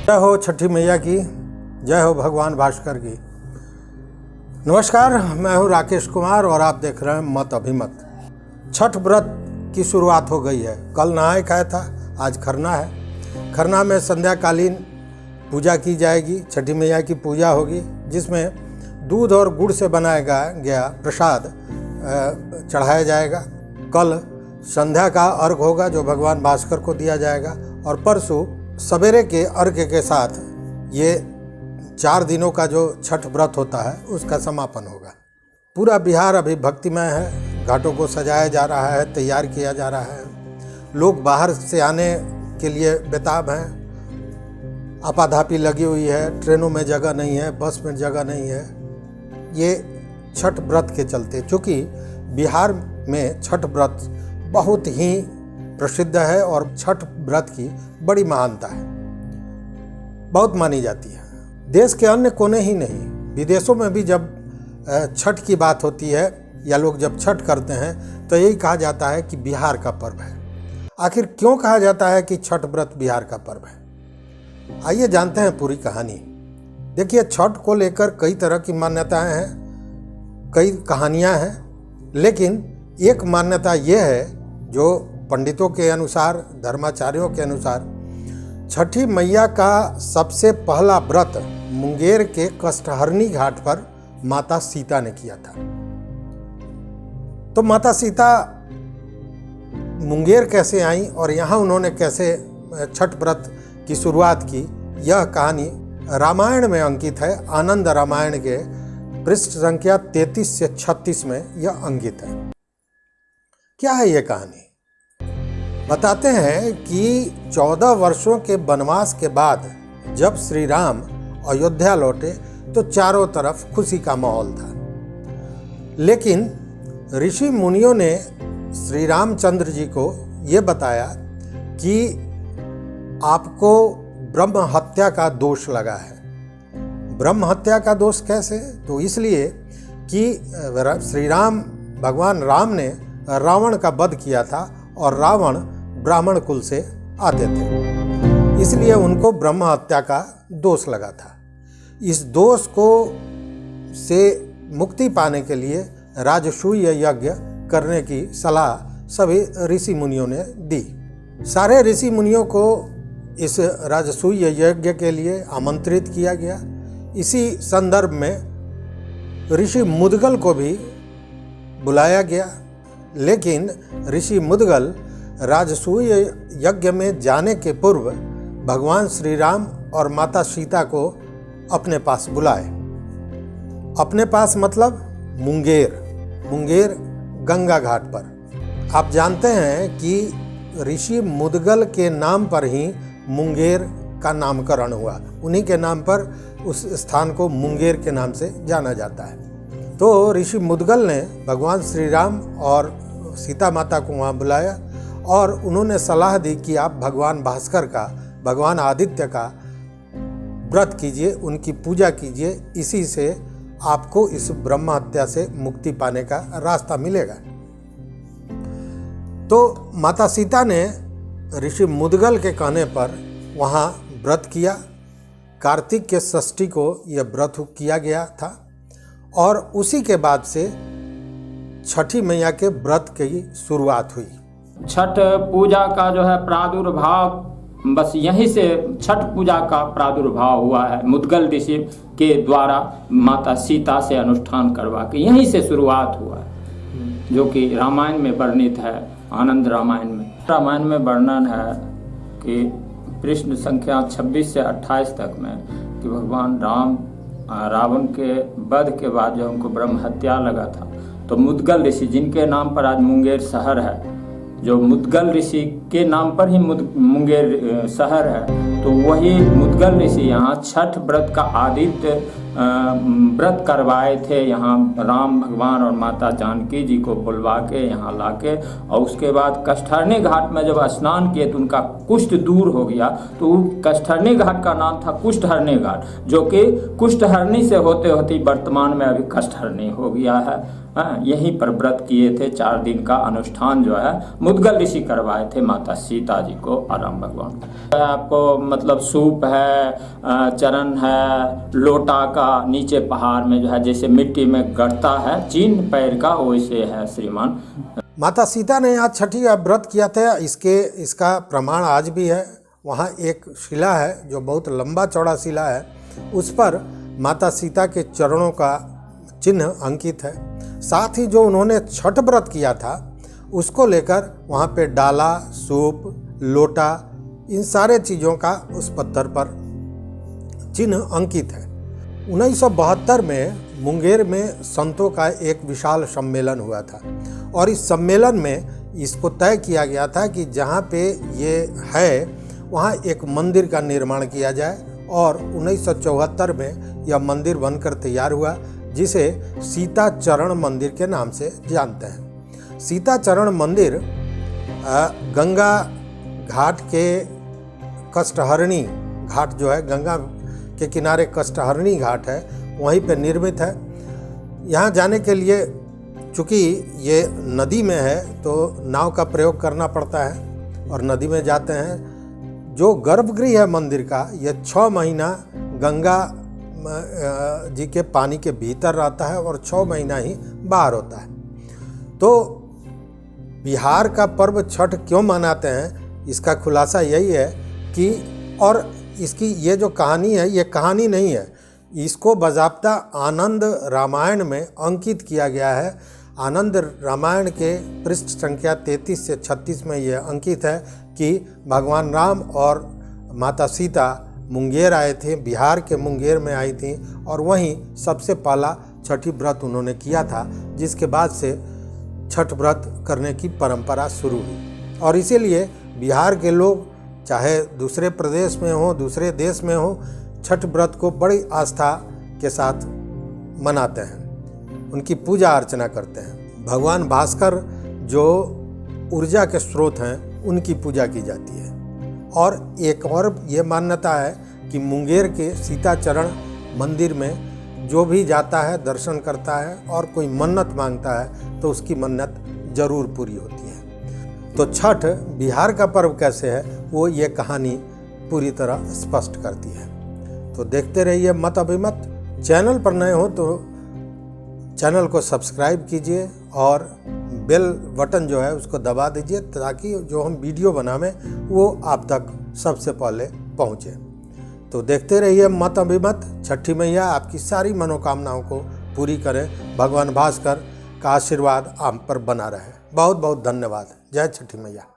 जय हो छठी मैया की, जय हो भगवान भास्कर की। नमस्कार, मैं हूं राकेश कुमार और आप देख रहे हैं मत अभिमत। छठ व्रत की शुरुआत हो गई है। कल नहाय खाया था, आज खरना है। खरना में संध्याकालीन पूजा की जाएगी, छठी मैया की पूजा होगी, जिसमें दूध और गुड़ से बनाया गया प्रसाद चढ़ाया जाएगा। कल संध्या का अर्घ होगा जो भगवान भास्कर को दिया जाएगा और परसों सवेरे के अर्घ्य के साथ ये 4 दिनों का जो छठ व्रत होता है उसका समापन होगा। पूरा बिहार अभी भक्तिमय है, घाटों को सजाया जा रहा है, तैयार किया जा रहा है। लोग बाहर से आने के लिए बेताब हैं, आपाधापी लगी हुई है, ट्रेनों में जगह नहीं है, बस में जगह नहीं है। ये छठ व्रत के चलते, चूँकि बिहार में छठ व्रत बहुत ही प्रसिद्ध है और छठ व्रत की बड़ी महानता है, बहुत मानी जाती है। देश के अन्य कोने ही नहीं, विदेशों में भी जब छठ की बात होती है या लोग जब छठ करते हैं तो यही कहा जाता है कि बिहार का पर्व है। आखिर क्यों कहा जाता है कि छठ व्रत बिहार का पर्व है? आइए जानते हैं पूरी कहानी। देखिए, छठ को लेकर कई तरह की मान्यताएं हैं, कई कहानियां हैं, लेकिन एक मान्यता ये है जो पंडितों के अनुसार, धर्माचार्यों के अनुसार, छठी मैया का सबसे पहला व्रत मुंगेर के कष्टहरनी घाट पर माता सीता ने किया था। तो माता सीता मुंगेर कैसे आई और यहाँ उन्होंने कैसे छठ व्रत की शुरुआत की, यह कहानी रामायण में अंकित है। आनंद रामायण के पृष्ठ संख्या 33 से 36 में यह अंकित है। क्या है यह कहानी? बताते हैं कि 14 वर्षों के वनवास के बाद जब श्री राम अयोध्या लौटे तो चारों तरफ खुशी का माहौल था। लेकिन ऋषि मुनियों ने श्री रामचंद्र जी को ये बताया कि आपको ब्रह्म हत्या का दोष लगा है। ब्रह्म हत्या का दोष कैसे? तो इसलिए कि श्री राम, भगवान राम ने रावण का वध किया था और रावण ब्राह्मण कुल से आते थे, इसलिए उनको ब्रह्म हत्या का दोष लगा था। इस दोष को से मुक्ति पाने के लिए राजसूय यज्ञ करने की सलाह सभी ऋषि मुनियों ने दी। सारे ऋषि मुनियों को इस राजसूय यज्ञ के लिए आमंत्रित किया गया। इसी संदर्भ में ऋषि मुद्गल को भी बुलाया गया, लेकिन ऋषि मुद्गल राजसूय यज्ञ में जाने के पूर्व भगवान श्री राम और माता सीता को अपने पास बुलाए। अपने पास मतलब मुंगेर गंगा घाट पर। आप जानते हैं कि ऋषि मुद्गल के नाम पर ही मुंगेर का नामकरण हुआ। उन्हीं के नाम पर उस स्थान को मुंगेर के नाम से जाना जाता है। तो ऋषि मुद्गल ने भगवान श्री राम और सीता माता को वहाँ बुलाया और उन्होंने सलाह दी कि आप भगवान भास्कर का, भगवान आदित्य का व्रत कीजिए, उनकी पूजा कीजिए, इसी से आपको इस ब्रह्म हत्या से मुक्ति पाने का रास्ता मिलेगा। तो माता सीता ने ऋषि मुद्गल के कहने पर वहाँ व्रत किया। कार्तिक के षष्ठी को यह व्रत किया गया था और उसी के बाद से छठी मैया के व्रत की शुरुआत हुई। छठ पूजा का जो है प्रादुर्भाव बस यहीं से छठ पूजा का प्रादुर्भाव हुआ है। मुद्गल ऋषि के द्वारा माता सीता से अनुष्ठान करवा के यहीं से शुरुआत हुआ है, जो कि रामायण में वर्णित है। आनंद रामायण में वर्णन है कि पृष्ठ संख्या 26 से 28 तक में कि भगवान राम रावण के वध के बाद जब उनको ब्रह्म हत्या लगा था तो मुद्गल ऋषि, जिनके नाम पर आज मुंगेर शहर है, जो मुद्गल ऋषि के नाम पर ही मुंगेर शहर है, तो वही मुद्गल ऋषि यहाँ छठ व्रत का आदित्य व्रत करवाए थे। यहाँ राम भगवान और माता जानकी जी को बुलवा के यहाँ लाके, और उसके बाद कष्टहरनी घाट में जब स्नान किए तो उनका कुष्ठ दूर हो गया। तो कष्टहरनी घाट का नाम था कुष्ठहरनी घाट, जो कि कुष्ठहरनी से होते होते वर्तमान में अभी कष्टहरनी हो गया है। यहीं पर व्रत किए थे। 4 दिन का अनुष्ठान जो है मुद्गल ऋषि करवाए थे माता सीता जी को और राम भगवान को। आपको मतलब सूप है, चरण है, लोटा का नीचे पहाड़ में जो है जैसे मिट्टी में गड़ता है चिन्ह पैर का, वैसे है श्रीमान। माता सीता ने यहाँ छठी का व्रत किया था, इसका प्रमाण आज भी है। वहाँ एक शिला है जो बहुत लंबा चौड़ा शिला है, उस पर माता सीता के चरणों का चिन्ह अंकित है। साथ ही जो उन्होंने छठ व्रत किया था उसको लेकर वहाँ पे डाला, सूप, लोटा, इन सारे चीज़ों का उस पत्थर पर चिन्ह अंकित है। 1972 में मुंगेर में संतों का एक विशाल सम्मेलन हुआ था और इस सम्मेलन में इसको तय किया गया था कि जहाँ पे ये है वहाँ एक मंदिर का निर्माण किया जाए और 1974 में यह मंदिर बनकर तैयार हुआ, जिसे सीता चरण मंदिर के नाम से जानते हैं। सीता चरण मंदिर गंगा घाट के कष्टहरणी घाट जो है, गंगा के किनारे कष्टहरणी घाट है, वहीं पे निर्मित है। यहाँ जाने के लिए चूँकि ये नदी में है तो नाव का प्रयोग करना पड़ता है और नदी में जाते हैं। जो गर्भगृह है मंदिर का, ये 6 महीना गंगा जी के पानी के भीतर रहता है और 6 महीना ही बाहर होता है। तो बिहार का पर्व छठ क्यों मनाते हैं, इसका खुलासा यही है कि, और इसकी ये जो कहानी है ये कहानी नहीं है, इसको बाज़ाब्ता आनंद रामायण में अंकित किया गया है। आनंद रामायण के पृष्ठ संख्या 33 से 36 में यह अंकित है कि भगवान राम और माता सीता मुंगेर आए थे, बिहार के मुंगेर में आई थी और वहीं सबसे पहला छठी व्रत उन्होंने किया था, जिसके बाद से छठ व्रत करने की परंपरा शुरू हुई। और इसीलिए बिहार के लोग चाहे दूसरे प्रदेश में हो, दूसरे देश में हो, छठ व्रत को बड़ी आस्था के साथ मनाते हैं, उनकी पूजा अर्चना करते हैं। भगवान भास्कर जो ऊर्जा के स्रोत हैं, उनकी पूजा की जाती है। और एक और ये मान्यता है कि मुंगेर के सीता चरण मंदिर में जो भी जाता है, दर्शन करता है और कोई मन्नत मांगता है तो उसकी मन्नत जरूर पूरी होती है। तो छठ बिहार का पर्व कैसे है वो ये कहानी पूरी तरह स्पष्ट करती है। तो देखते रहिए मत अभिमत। चैनल पर नए हो तो चैनल को सब्सक्राइब कीजिए और बेल बटन जो है उसको दबा दीजिए ताकि जो हम वीडियो बनावें वो आप तक सबसे पहले पहुँचे। तो देखते रहिए मत अभिमत। छठी मैया आपकी सारी मनोकामनाओं को पूरी करें। भगवान भास्कर का आशीर्वाद आप पर बना रहे। बहुत बहुत धन्यवाद। जय छठी मैया।